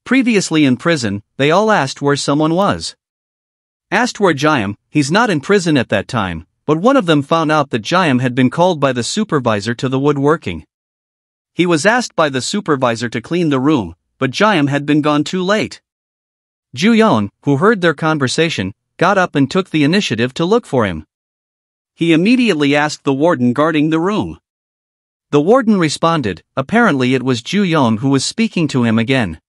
Previously in prison, they all asked where someone was. Asked where Jayam, he's not in prison at that time, but one of them found out that Jayam had been called by the supervisor to the woodworking. He was asked by the supervisor to clean the room, but Jayam had been gone too late. Ju-yeon, who heard their conversation, got up and took the initiative to look for him. He immediately asked the warden guarding the room. The warden responded, apparently it was Ju-yeon who was speaking to him again.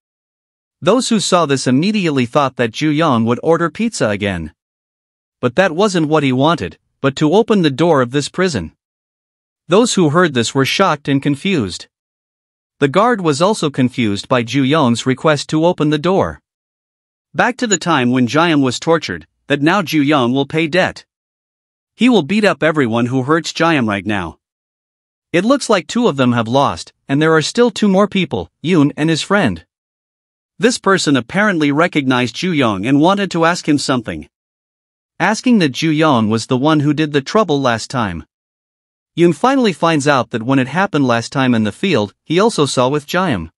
Those who saw this immediately thought that Ju-yeon would order pizza again. But that wasn't what he wanted, but to open the door of this prison. Those who heard this were shocked and confused. The guard was also confused by Ju-yeon's request to open the door. Back to the time when Jayam was tortured, that now Ju-yeon will pay debt. He will beat up everyone who hurts Jayam right now. It looks like 2 of them have lost, and there are still 2 more people, Yoon and his friend. This person apparently recognized Ju-yeon and wanted to ask him something. Asking that Ju-yeon was the one who did the trouble last time. Yoon finally finds out that when it happened last time in the field, he also saw with Jayam.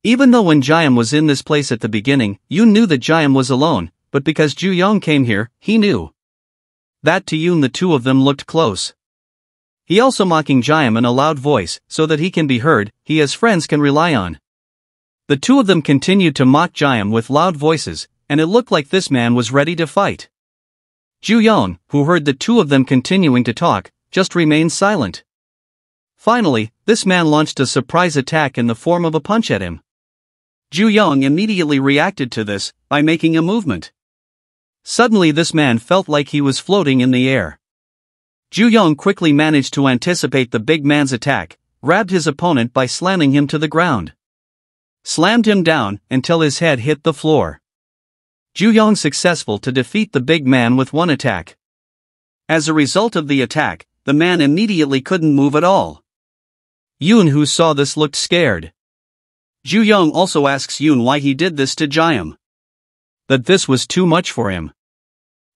Even though when Jayam was in this place at the beginning, Yoon knew that Jayam was alone, but because Ju-yeon came here, he knew. That to Yoon the 2 of them looked close. He also mocking Jayam in a loud voice, so that he can be heard, he has friends can rely on. The 2 of them continued to mock Jayam with loud voices, and it looked like this man was ready to fight. Ju-yeon, who heard the 2 of them continuing to talk, just remained silent. Finally, this man launched a surprise attack in the form of a punch at him. Ju-yeon immediately reacted to this, by making a movement. Suddenly this man felt like he was floating in the air. Ju-yeon quickly managed to anticipate the big man's attack, grabbed his opponent by slamming him to the ground. Slammed him down, until his head hit the floor. Ju-yeon successful to defeat the big man with 1 attack. As a result of the attack, the man immediately couldn't move at all. Yoon, who saw this, looked scared. Ju-yeon also asks Yoon why he did this to Jayam. That this was too much for him.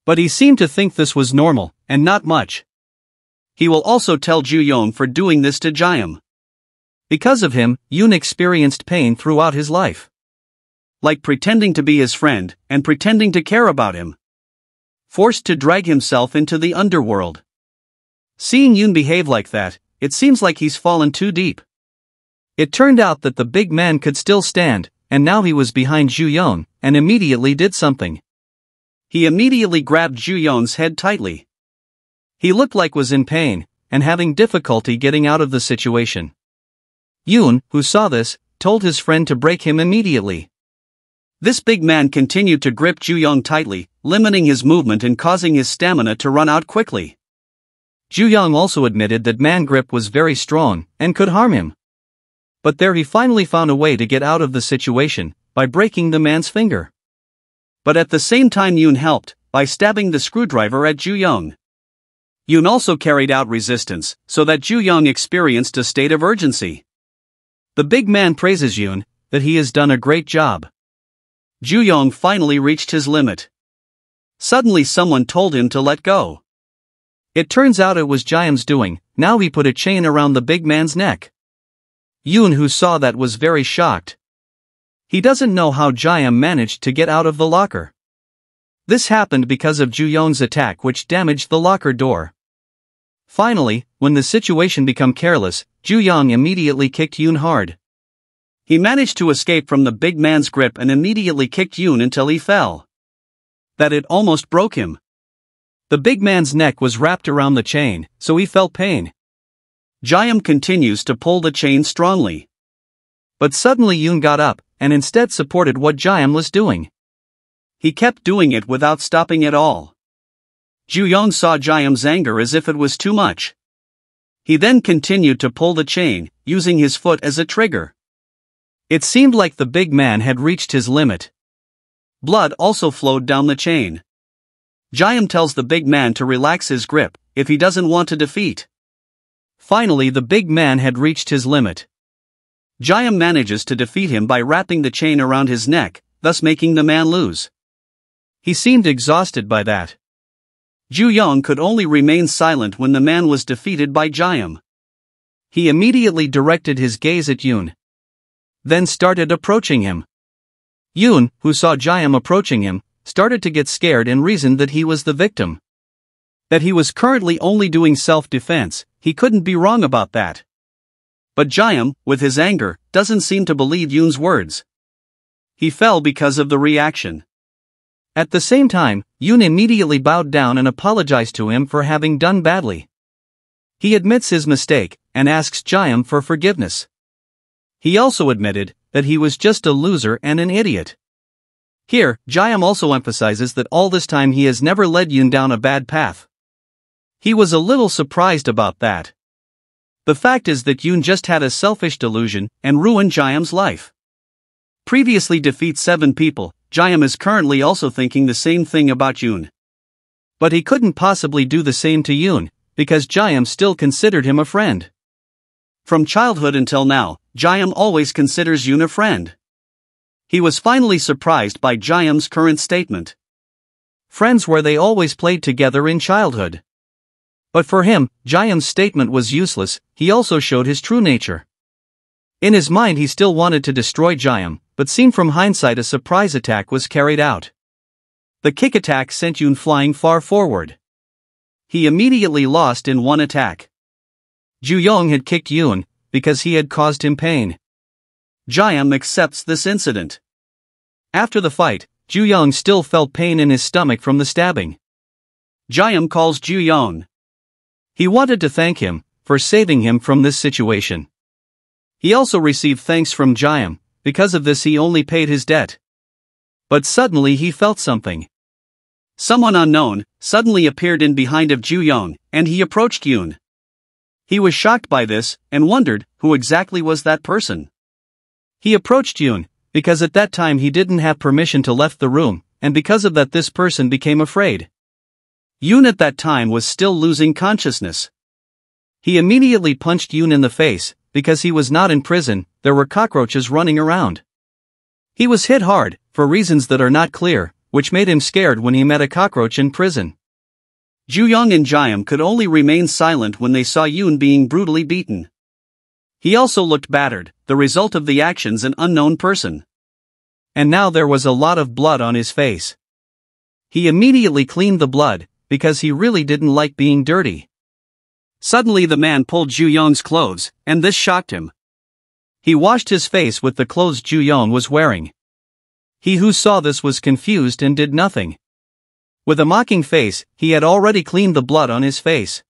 But he seemed to think this was normal, and not much. He will also tell Ju-yeon for doing this to Jayam. Because of him, Yoon experienced pain throughout his life. Like pretending to be his friend, and pretending to care about him. Forced to drag himself into the underworld. Seeing Yoon behave like that, it seems like he's fallen too deep. It turned out that the big man could still stand, and now he was behind Ju-yeon, and immediately did something. He immediately grabbed Ju-yeon's head tightly. He looked like was in pain, and having difficulty getting out of the situation. Yoon, who saw this, told his friend to break him immediately. This big man continued to grip Ju-yeon tightly, limiting his movement and causing his stamina to run out quickly. Ju-yeon also admitted that man grip was very strong, and could harm him. But there he finally found a way to get out of the situation, by breaking the man's finger. But at the same time Yoon helped, by stabbing the screwdriver at Ju-yeon. Yoon also carried out resistance, so that Ju-yeon experienced a state of urgency. The big man praises Yoon, that he has done a great job. Ju-yeon finally reached his limit. Suddenly someone told him to let go. It turns out it was Jayam's doing. Now he put a chain around the big man's neck. Yoon, who saw that, was very shocked. He doesn't know how Jayam managed to get out of the locker. This happened because of Ju-yeon's attack, which damaged the locker door. Finally, when the situation became careless, Ju-yeon immediately kicked Yoon hard. He managed to escape from the big man's grip and immediately kicked Yoon until he fell. That it almost broke him. The big man's neck was wrapped around the chain, so he felt pain. Jayam continues to pull the chain strongly. But suddenly Yoon got up, and instead supported what Jayam was doing. He kept doing it without stopping at all. Ju-yeon saw Jayam's anger as if it was too much. He then continued to pull the chain, using his foot as a trigger. It seemed like the big man had reached his limit. Blood also flowed down the chain. Jayam tells the big man to relax his grip, if he doesn't want to defeat. Finally the big man had reached his limit. Jayam manages to defeat him by wrapping the chain around his neck, thus making the man lose. He seemed exhausted by that. Ju-yeon could only remain silent when the man was defeated by Jayam. He immediately directed his gaze at Yoon. Then started approaching him. Yoon, who saw Jaehyun approaching him, started to get scared and reasoned that he was the victim. That he was currently only doing self-defense, he couldn't be wrong about that. But Jaehyun, with his anger, doesn't seem to believe Yoon's words. He fell because of the reaction. At the same time, Yoon immediately bowed down and apologized to him for having done badly. He admits his mistake, and asks Jaehyun for forgiveness. He also admitted that he was just a loser and an idiot. Here, Jaehyun also emphasizes that all this time he has never led Yoon down a bad path. He was a little surprised about that. The fact is that Yoon just had a selfish delusion and ruined Jaehyun's life. Previously defeat 7 people, Jaehyun is currently also thinking the same thing about Yoon. But he couldn't possibly do the same to Yoon, because Jaehyun still considered him a friend. From childhood until now, Jaehyun always considers Yoon a friend. He was finally surprised by Jaehyun's current statement. Friends where they always played together in childhood. But for him, Jaehyun's statement was useless. He also showed his true nature. In his mind he still wanted to destroy Jaehyun, but seen from hindsight a surprise attack was carried out. The kick attack sent Yoon flying far forward. He immediately lost in one attack. Ju-young had kicked Yoon, because he had caused him pain. Jaehyun accepts this incident. After the fight, Ju-young still felt pain in his stomach from the stabbing. Jaehyun calls Ju-young. He wanted to thank him for saving him from this situation. He also received thanks from Jaehyun. Because of this he only paid his debt. But suddenly he felt something. Someone unknown suddenly appeared in behind of Ju-young, and he approached Yoon. He was shocked by this, and wondered who exactly was that person. He approached Yoon, because at that time he didn't have permission to left the room, and because of that this person became afraid. Yoon at that time was still losing consciousness. He immediately punched Yoon in the face, because he was not in prison, there were cockroaches running around. He was hit hard, for reasons that are not clear, which made him scared when he met a cockroach in prison. Ju-young and Jaehyun could only remain silent when they saw Yoon being brutally beaten. He also looked battered, the result of the actions an unknown person. And now there was a lot of blood on his face. He immediately cleaned the blood, because he really didn't like being dirty. Suddenly the man pulled Ju-young's clothes, and this shocked him. He washed his face with the clothes Ju-young was wearing. He who saw this was confused and did nothing. With a mocking face, he had already cleaned the blood on his face.